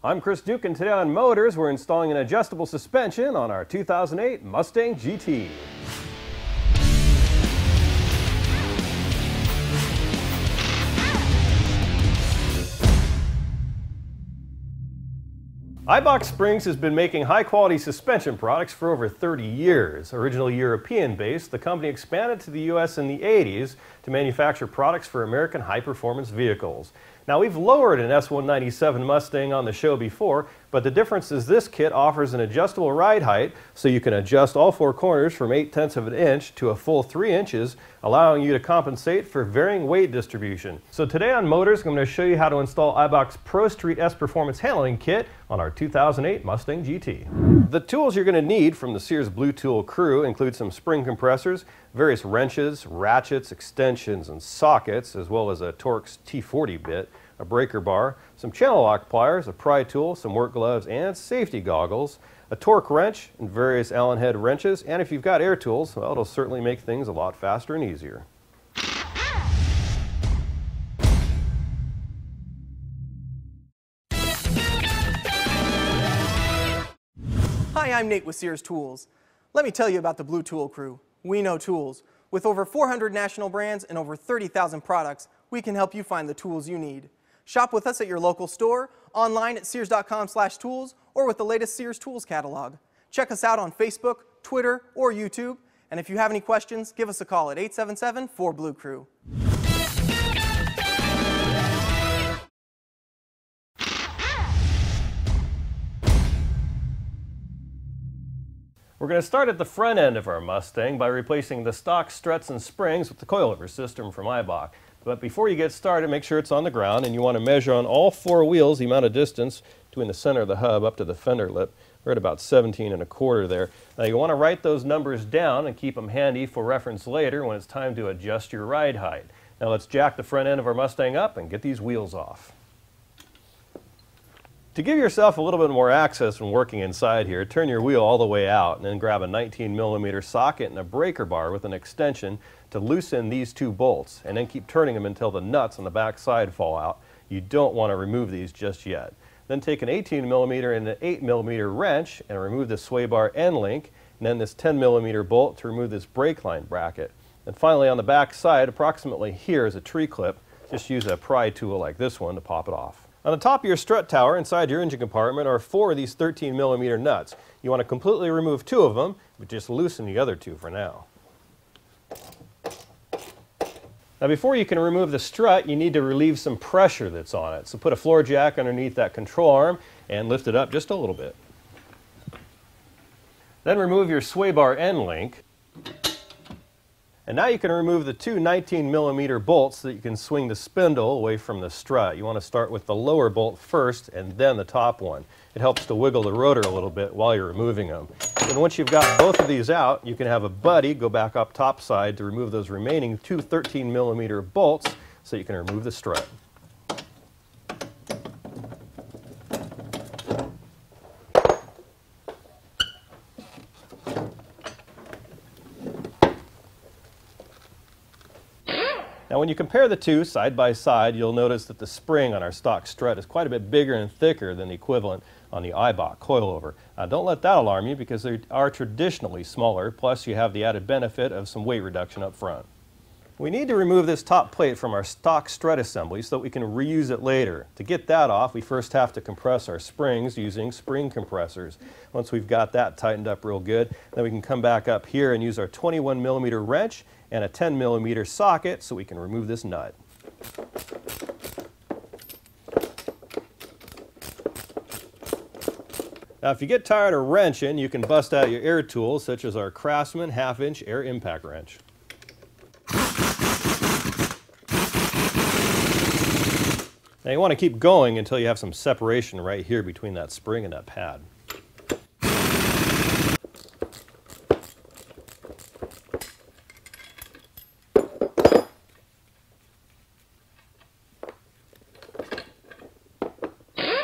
I'm Chris Duke, and today on Motors, we're installing an adjustable suspension on our 2008 Mustang GT. Eibach Springs has been making high-quality suspension products for over 30 years. Originally European-based, the company expanded to the U.S. in the 80s to manufacture products for American high-performance vehicles. Now, we've lowered an S197 Mustang on the show before, but the difference is this kit offers an adjustable ride height, so you can adjust all four corners from 0.8 of an inch to a full 3 inches, allowing you to compensate for varying weight distribution. So today on Motors, I'm going to show you how to install Eibach's Pro Street S Performance Handling Kit on our 2008 Mustang GT. The tools you're going to need from the Sears Blue Tool crew include some spring compressors, various wrenches, ratchets, extensions, and sockets, as well as a Torx T40 bit, a breaker bar, some channel lock pliers, a pry tool, some work gloves, and safety goggles, a torque wrench, and various Allen head wrenches, and if you've got air tools, well, it'll certainly make things a lot faster and easier. Hi, I'm Nate with Sears Tools. Let me tell you about the Blue Tool crew. We know tools. With over 400 national brands and over 30,000 products, we can help you find the tools you need. Shop with us at your local store, online at sears.com/tools, or with the latest Sears Tools catalog. Check us out on Facebook, Twitter, or YouTube. And if you have any questions, give us a call at 877-4BLUE-CREW. We're going to start at the front end of our Mustang by replacing the stock struts and springs with the Coilovers system from Eibach. But before you get started, make sure it's on the ground, and you want to measure on all four wheels the amount of distance between the center of the hub up to the fender lip. We're at about 17¼ there. Now you want to write those numbers down and keep them handy for reference later when it's time to adjust your ride height. Now let's jack the front end of our Mustang up and get these wheels off. To give yourself a little bit more access when working inside here, turn your wheel all the way out and then grab a 19mm socket and a breaker bar with an extension to loosen these two bolts, and then keep turning them until the nuts on the back side fall out. You don't want to remove these just yet. Then take an 18mm and an 8mm wrench and remove the sway bar end link, and then this 10mm bolt to remove this brake line bracket. And finally, on the back side, approximately here, is a tree clip. Just use a pry tool like this one to pop it off. On the top of your strut tower inside your engine compartment are 4 of these 13mm nuts. You want to completely remove 2 of them, but just loosen the other 2 for now. Now before you can remove the strut, you need to relieve some pressure that's on it. So put a floor jack underneath that control arm and lift it up just a little bit. Then remove your sway bar end link. And now you can remove the 2 19mm bolts so that you can swing the spindle away from the strut. You want to start with the lower bolt first and then the top one. It helps to wiggle the rotor a little bit while you're removing them. And once you've got both of these out, you can have a buddy go back up top side to remove those remaining 2 13mm bolts so you can remove the strut. Now when you compare the two side by side, you'll notice that the spring on our stock strut is quite a bit bigger and thicker than the equivalent on the Eibach coilover. Now don't let that alarm you, because they are traditionally smaller, plus you have the added benefit of some weight reduction up front. We need to remove this top plate from our stock strut assembly so that we can reuse it later. To get that off, we first have to compress our springs using spring compressors. Once we've got that tightened up real good, then we can come back up here and use our 21mm wrench and a 10mm socket so we can remove this nut. Now if you get tired of wrenching, you can bust out your air tools such as our Craftsman 1/2-inch air impact wrench. Now you want to keep going until you have some separation right here between that spring and that pad.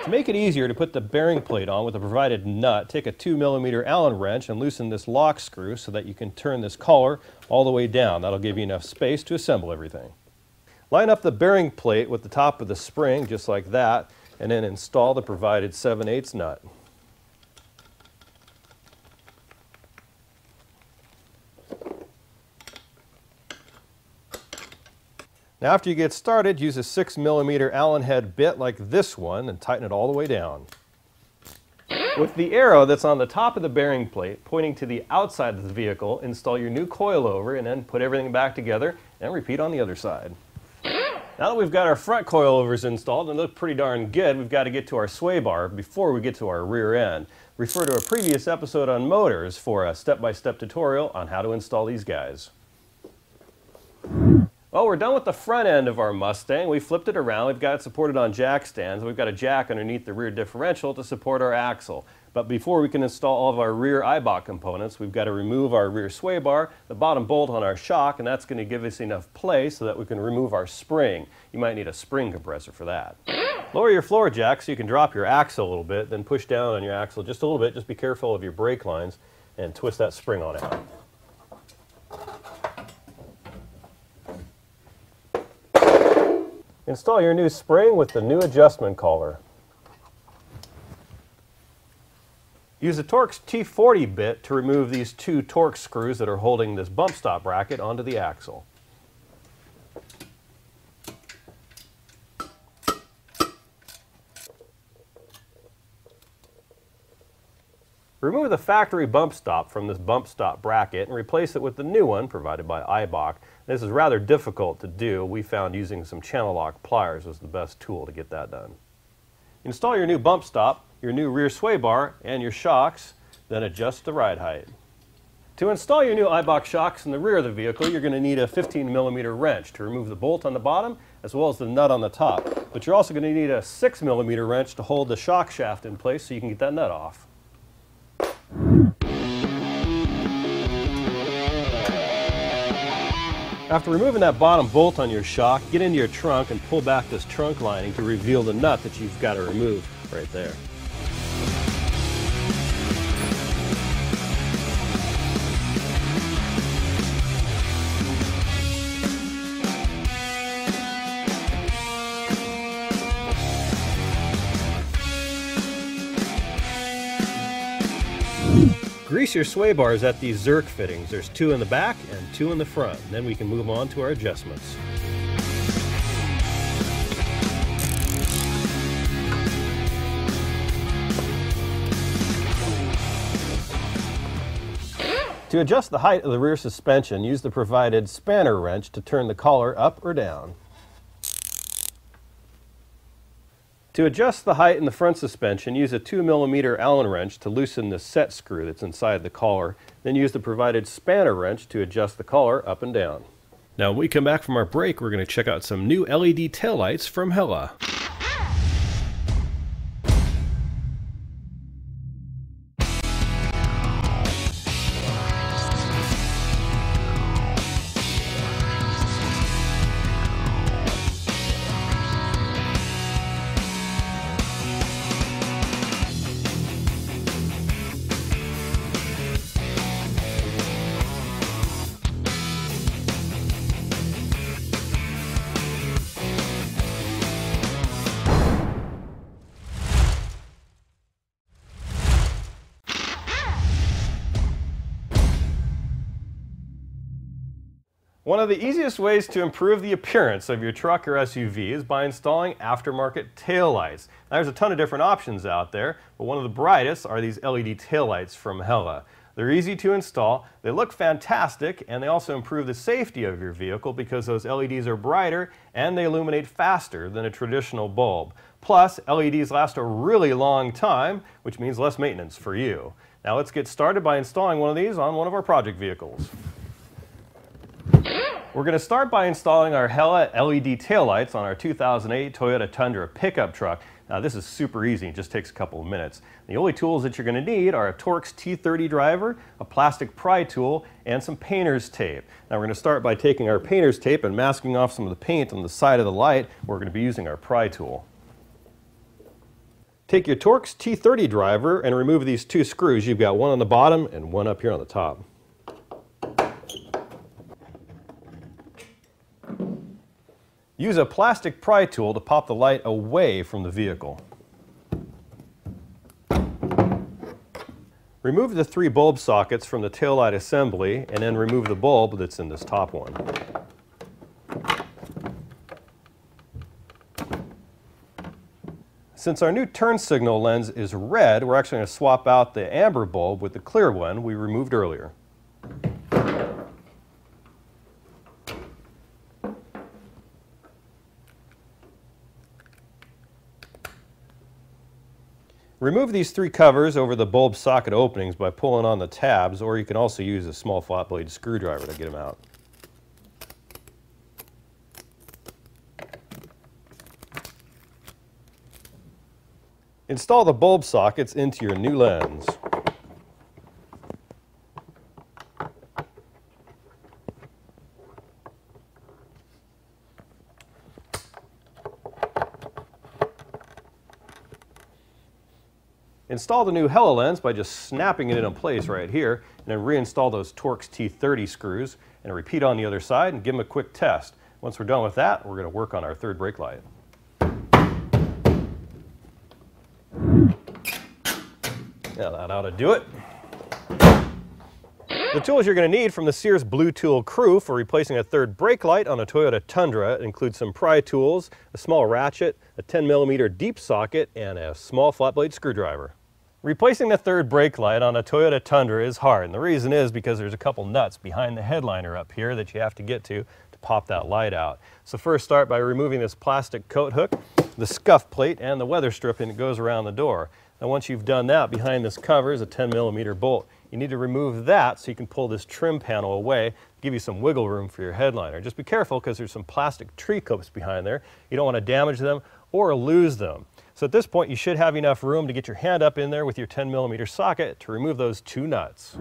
To make it easier to put the bearing plate on with a provided nut, take a 2mm Allen wrench and loosen this lock screw so that you can turn this collar all the way down. That'll give you enough space to assemble everything. Line up the bearing plate with the top of the spring just like that, and then install the provided 7/8 nut. Now after you get started, use a 6mm Allen head bit like this one and tighten it all the way down. With the arrow that's on the top of the bearing plate pointing to the outside of the vehicle, install your new coilover and then put everything back together and repeat on the other side. Now that we've got our front coilovers installed and look pretty darn good, we've got to get to our sway bar before we get to our rear end. Refer to a previous episode on motors for a step-by-step tutorial on how to install these guys. Well, we're done with the front end of our Mustang. We flipped it around. We've got it supported on jack stands. We've got a jack underneath the rear differential to support our axle. But before we can install all of our rear Eibach components, we've got to remove our rear sway bar, the bottom bolt on our shock, and that's going to give us enough play so that we can remove our spring. You might need a spring compressor for that. Lower your floor jack so you can drop your axle a little bit, then push down on your axle just a little bit. Just be careful of your brake lines and twist that spring on out. Install your new spring with the new adjustment collar. Use a Torx T40 bit to remove these two Torx screws that are holding this bump stop bracket onto the axle. Remove the factory bump stop from this bump stop bracket and replace it with the new one provided by Eibach. This is rather difficult to do. We found using some channel lock pliers was the best tool to get that done. Install your new bump stop, your new rear sway bar, and your shocks, then adjust the ride height. To install your new Eibach shocks in the rear of the vehicle, you're going to need a 15mm wrench to remove the bolt on the bottom as well as the nut on the top. But you're also going to need a 6mm wrench to hold the shock shaft in place so you can get that nut off. After removing that bottom bolt on your shock, get into your trunk and pull back this trunk lining to reveal the nut that you've got to remove right there. Grease your sway bars at these Zerk fittings. There's 2 in the back and 2 in the front. Then we can move on to our adjustments. To adjust the height of the rear suspension, use the provided spanner wrench to turn the collar up or down. To adjust the height in the front suspension, use a 2mm Allen wrench to loosen the set screw that's inside the collar. Then use the provided spanner wrench to adjust the collar up and down. Now when we come back from our break, we're going to check out some new LED taillights from Hella. One of the easiest ways to improve the appearance of your truck or SUV is by installing aftermarket taillights. Now, there's a ton of different options out there, but one of the brightest are these LED taillights from Hella. They're easy to install, they look fantastic, and they also improve the safety of your vehicle because those LEDs are brighter and they illuminate faster than a traditional bulb. Plus, LEDs last a really long time, which means less maintenance for you. Now let's get started by installing one of these on one of our project vehicles. We're going to start by installing our Hella LED taillights on our 2008 Toyota Tundra pickup truck. Now this is super easy, it just takes a couple of minutes. The only tools that you're going to need are a Torx T30 driver, a plastic pry tool, and some painter's tape. Now we're going to start by taking our painter's tape and masking off some of the paint on the side of the light. We're going to be using our pry tool. Take your Torx T30 driver and remove these 2 screws. You've got one on the bottom and one up here on the top. Use a plastic pry tool to pop the light away from the vehicle. Remove the 3 bulb sockets from the taillight assembly and then remove the bulb that's in this top one. Since our new turn signal lens is red, we're actually going to swap out the amber bulb with the clear one we removed earlier. Remove these 3 covers over the bulb socket openings by pulling on the tabs, or you can also use a small flat blade screwdriver to get them out. Install the bulb sockets into your new lens. Install the new Hella lens by just snapping it into place right here, and then reinstall those Torx T30 screws, and repeat on the other side and give them a quick test. Once we're done with that, we're going to work on our third brake light. Yeah, that ought to do it. The tools you're going to need from the Sears Blue Tool crew for replacing a third brake light on a Toyota Tundra include some pry tools, a small ratchet, a 10mm deep socket, and a small flat blade screwdriver. Replacing the third brake light on a Toyota Tundra is hard, and the reason is because there's a couple nuts behind the headliner up here that you have to get to pop that light out. So first start by removing this plastic coat hook, the scuff plate, and the weather stripping that goes around the door. Now once you've done that, behind this cover is a 10mm bolt. You need to remove that so you can pull this trim panel away, give you some wiggle room for your headliner. Just be careful because there's some plastic tree clips behind there. You don't want to damage them or lose them. So at this point you should have enough room to get your hand up in there with your 10mm socket to remove those 2 nuts.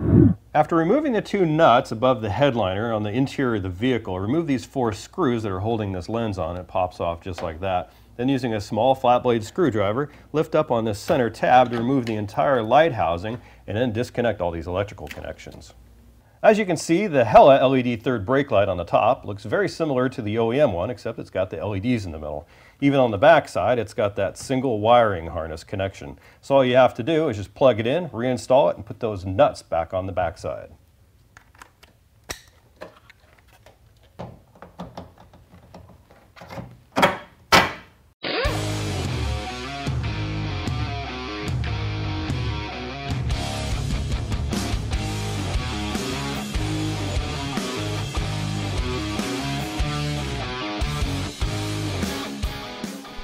After removing the 2 nuts above the headliner on the interior of the vehicle, remove these 4 screws that are holding this lens on. It pops off just like that. Then using a small flat blade screwdriver, lift up on this center tab to remove the entire light housing and then disconnect all these electrical connections. As you can see, the Hella LED third brake light on the top looks very similar to the OEM one, except it's got the LEDs in the middle. Even on the back side, it's got that single wiring harness connection. So all you have to do is just plug it in, reinstall it, and put those nuts back on the back side.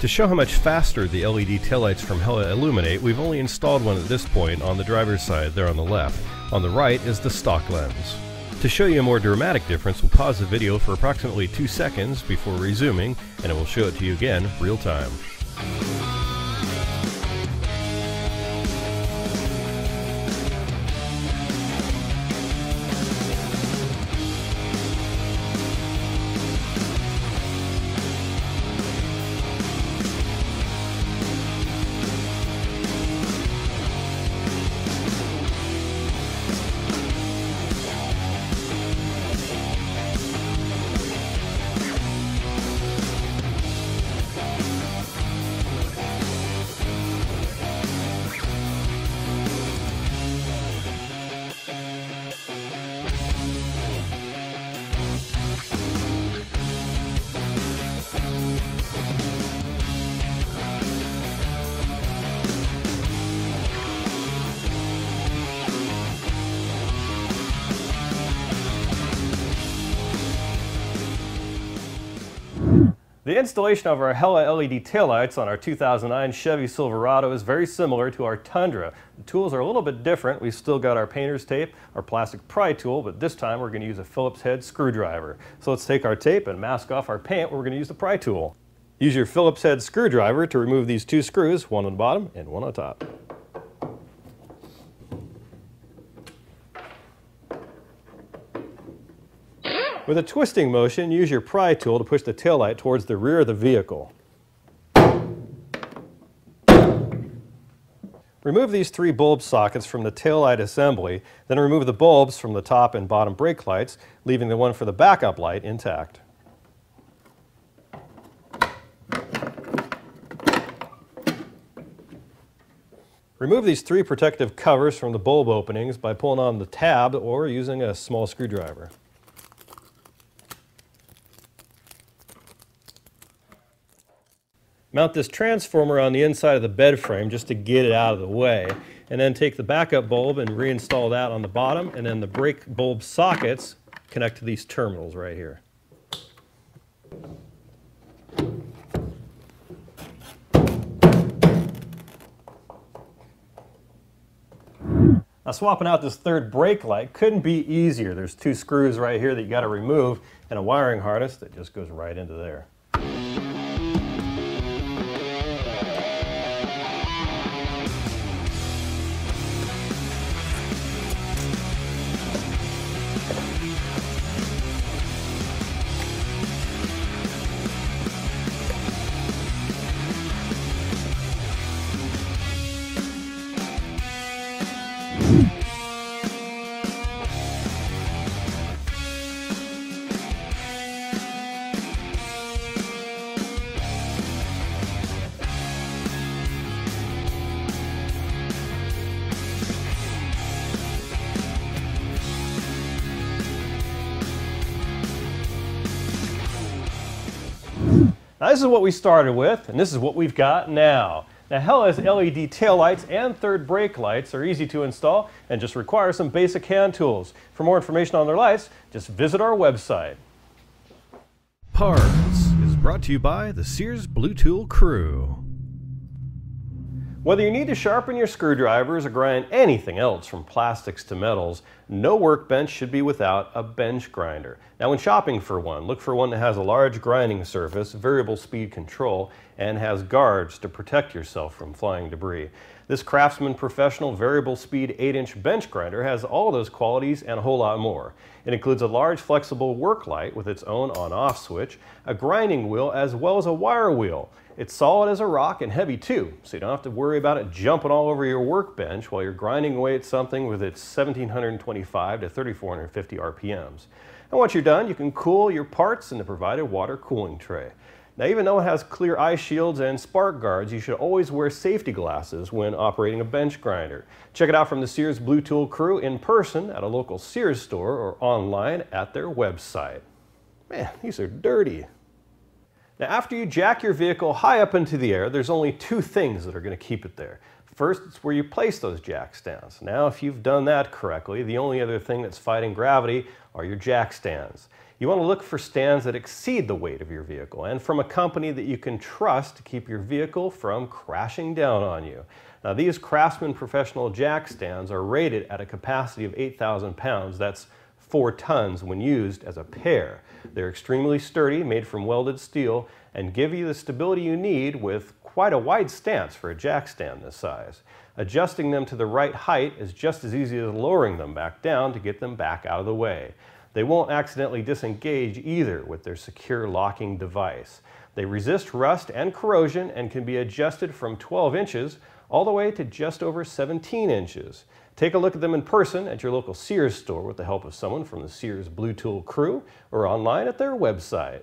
To show how much faster the LED taillights from Hella illuminate, we've only installed one at this point on the driver's side there on the left. On the right is the stock lens. To show you a more dramatic difference, we'll pause the video for approximately 2 seconds before resuming, and it will show it to you again real time. The installation of our Hella LED taillights on our 2009 Chevy Silverado is very similar to our Tundra. The tools are a little bit different. We've still got our painter's tape, our plastic pry tool, but this time we're going to use a Phillips head screwdriver. So let's take our tape and mask off our paint where we're going to use the pry tool. Use your Phillips head screwdriver to remove these 2 screws, one on the bottom and one on top. With a twisting motion, use your pry tool to push the taillight towards the rear of the vehicle. Remove these 3 bulb sockets from the taillight assembly, then remove the bulbs from the top and bottom brake lights, leaving the one for the backup light intact. Remove these 3 protective covers from the bulb openings by pulling on the tab or using a small screwdriver. Mount this transformer on the inside of the bed frame just to get it out of the way, and then take the backup bulb and reinstall that on the bottom, and then the brake bulb sockets connect to these terminals right here. Now, swapping out this third brake light couldn't be easier. There's 2 screws right here that you got to remove and a wiring harness that just goes right into there. Now, this is what we started with, and this is what we've got now. Now, Hella's LED taillights and third brake lights are easy to install and just require some basic hand tools. For more information on their lights, just visit our website. Parts is brought to you by the Sears Blue Tool crew. Whether you need to sharpen your screwdrivers or grind anything else from plastics to metals, no workbench should be without a bench grinder. Now, when shopping for one, look for one that has a large grinding surface, variable speed control, and has guards to protect yourself from flying debris. This Craftsman Professional variable speed 8-inch bench grinder has all those qualities and a whole lot more. It includes a large flexible work light with its own on-off switch, a grinding wheel, as well as a wire wheel. It's solid as a rock and heavy too, so you don't have to worry about it jumping all over your workbench while you're grinding away at something with its 1725 to 3450 RPMs. And once you're done, you can cool your parts in the provided water cooling tray. Now, even though it has clear eye shields and spark guards, you should always wear safety glasses when operating a bench grinder. Check it out from the Sears Blue Tool crew in person at a local Sears store or online at their website. Man, these are dirty. Now, after you jack your vehicle high up into the air, there's only 2 things that are going to keep it there. First, it's where you place those jack stands. Now, if you've done that correctly, the only other thing that's fighting gravity are your jack stands. You want to look for stands that exceed the weight of your vehicle and from a company that you can trust to keep your vehicle from crashing down on you. Now, these Craftsman Professional jack stands are rated at a capacity of 8,000 pounds. That's 4 tons when used as a pair. They're extremely sturdy, made from welded steel, and give you the stability you need with quite a wide stance for a jack stand this size. Adjusting them to the right height is just as easy as lowering them back down to get them back out of the way. They won't accidentally disengage either with their secure locking device. They resist rust and corrosion and can be adjusted from 12 inches all the way to just over 17 inches. Take a look at them in person at your local Sears store with the help of someone from the Sears Blue Tool crew or online at their website.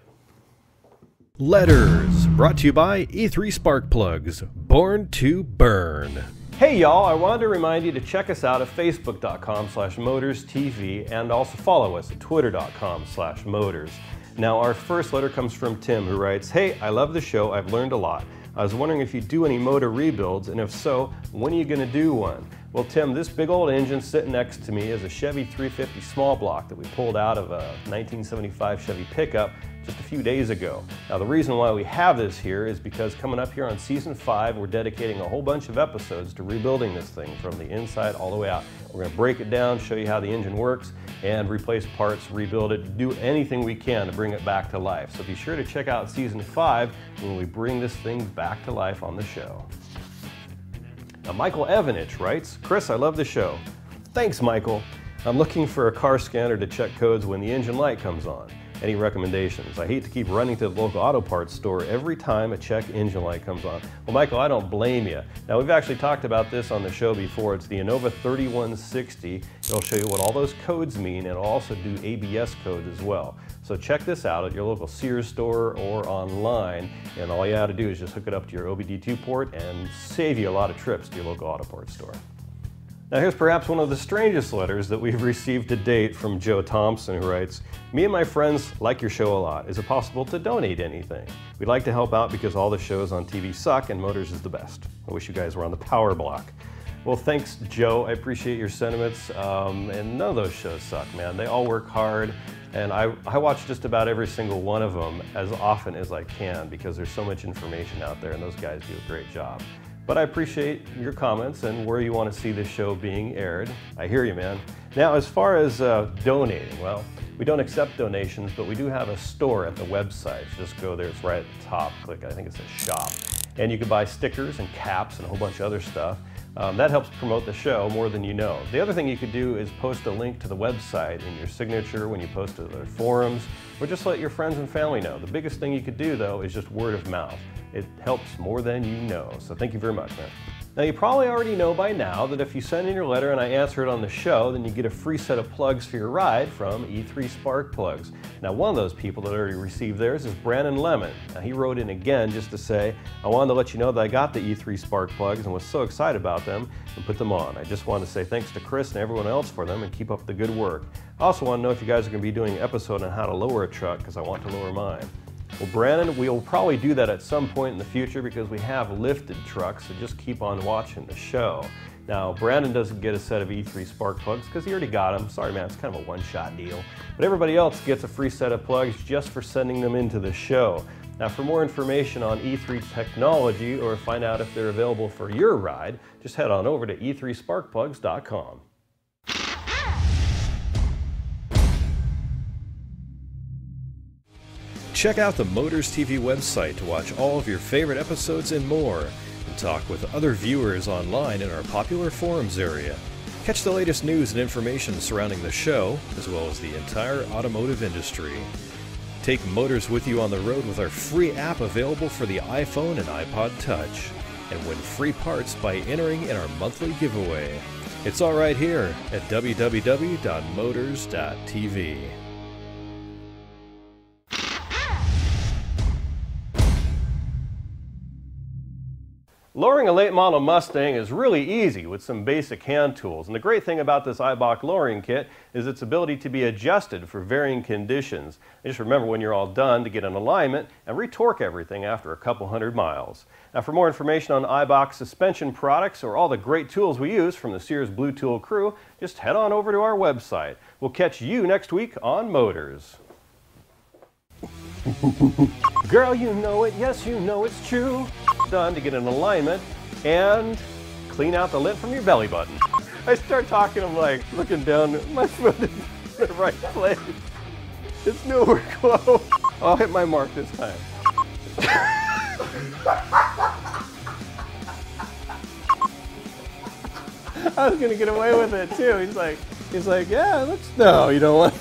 Letters, brought to you by E3 Spark Plugs, born to burn. Hey y'all, I wanted to remind you to check us out at facebook.com/motorstv and also follow us at twitter.com/motors. Now, our first letter comes from Tim, who writes, "Hey, I love the show. I've learned a lot. I was wondering if you do any motor rebuilds, and if so, when are you going to do one?" Well, Tim, this big old engine sitting next to me is a Chevy 350 small block that we pulled out of a 1975 Chevy pickup just a few days ago. Now, the reason why we have this here is because coming up here on Season 5, we're dedicating a whole bunch of episodes to rebuilding this thing from the inside all the way out. We're going to break it down, show you how the engine works, and replace parts, rebuild it, do anything we can to bring it back to life. So be sure to check out Season 5 when we bring this thing back to life on the show. Now, Michael Evanich writes, "Chris, I love the show." Thanks, Michael. I'm looking for a car scanner to check codes when the engine light comes on. Any recommendations? I hate to keep running to the local auto parts store every time a check engine light comes on. Well, Michael, I don't blame you. Now, we've actually talked about this on the show before. It's the Innova 3160. It'll show you what all those codes mean, and it'll also do ABS codes as well. So check this out at your local Sears store or online, and all you have to do is just hook it up to your OBD2 port and save you a lot of trips to your local auto parts store. Now here's perhaps one of the strangest letters that we've received to date from Joe Thompson, who writes, "Me and my friends like your show a lot. Is it possible to donate anything? We'd like to help out because all the shows on TV suck and Motors is the best. I wish you guys were on the power block." Well, thanks, Joe. I appreciate your sentiments. And none of those shows suck, man. They all work hard. And I watch just about every single one of them as often as I can because there's so much information out there and those guys do a great job. But I appreciate your comments and where you want to see this show being aired. I hear you, man. Now, as far as donating, well, we don't accept donations, but we do have a store at the website. So just go there, it's right at the top. Click, I think it says shop. And you can buy stickers and caps and a whole bunch of other stuff. That helps promote the show more than you know. The other thing you could do is post a link to the website in your signature when you post to the forums, or just let your friends and family know. The biggest thing you could do, though, is just word of mouth. It helps more than you know, so thank you very much, man. Now, you probably already know by now that if you send in your letter and I answer it on the show, then you get a free set of plugs for your ride from E3 Spark Plugs. Now, one of those people that already received theirs is Brandon Lemon. Now, he wrote in again just to say, "I wanted to let you know that I got the E3 Spark Plugs and was so excited about them and put them on. I just wanted to say thanks to Chris and everyone else for them and keep up the good work. I also want to know if you guys are going to be doing an episode on how to lower a truck because I want to lower mine." Well, Brandon, we'll probably do that at some point in the future because we have lifted trucks, so just keep on watching the show. Now, Brandon doesn't get a set of E3 Spark Plugs because he already got them. Sorry, man, it's kind of a one-shot deal. But everybody else gets a free set of plugs just for sending them into the show. Now, for more information on E3 technology or find out if they're available for your ride, just head on over to e3sparkplugs.com. Check out the Motors TV website to watch all of your favorite episodes and more, and talk with other viewers online in our popular forums area. Catch the latest news and information surrounding the show, as well as the entire automotive industry. Take Motors with you on the road with our free app available for the iPhone and iPod Touch, and win free parts by entering in our monthly giveaway. It's all right here at www.motors.tv. Lowering a late model Mustang is really easy with some basic hand tools, and the great thing about this Eibach lowering kit is its ability to be adjusted for varying conditions. And just remember when you're all done to get an alignment and retorque everything after a couple hundred miles. Now, for more information on Eibach suspension products or all the great tools we use from the Sears Blue Tool crew, just head on over to our website. We'll catch you next week on Motors. Girl, you know it, yes, you know it's true. Done to get an alignment and clean out the lint from your belly button. I start talking, I'm like looking down, my foot is in the right place. It's nowhere close. I'll hit my mark this time. I was gonna get away with it too. He's like, yeah, it looks, no, you don't want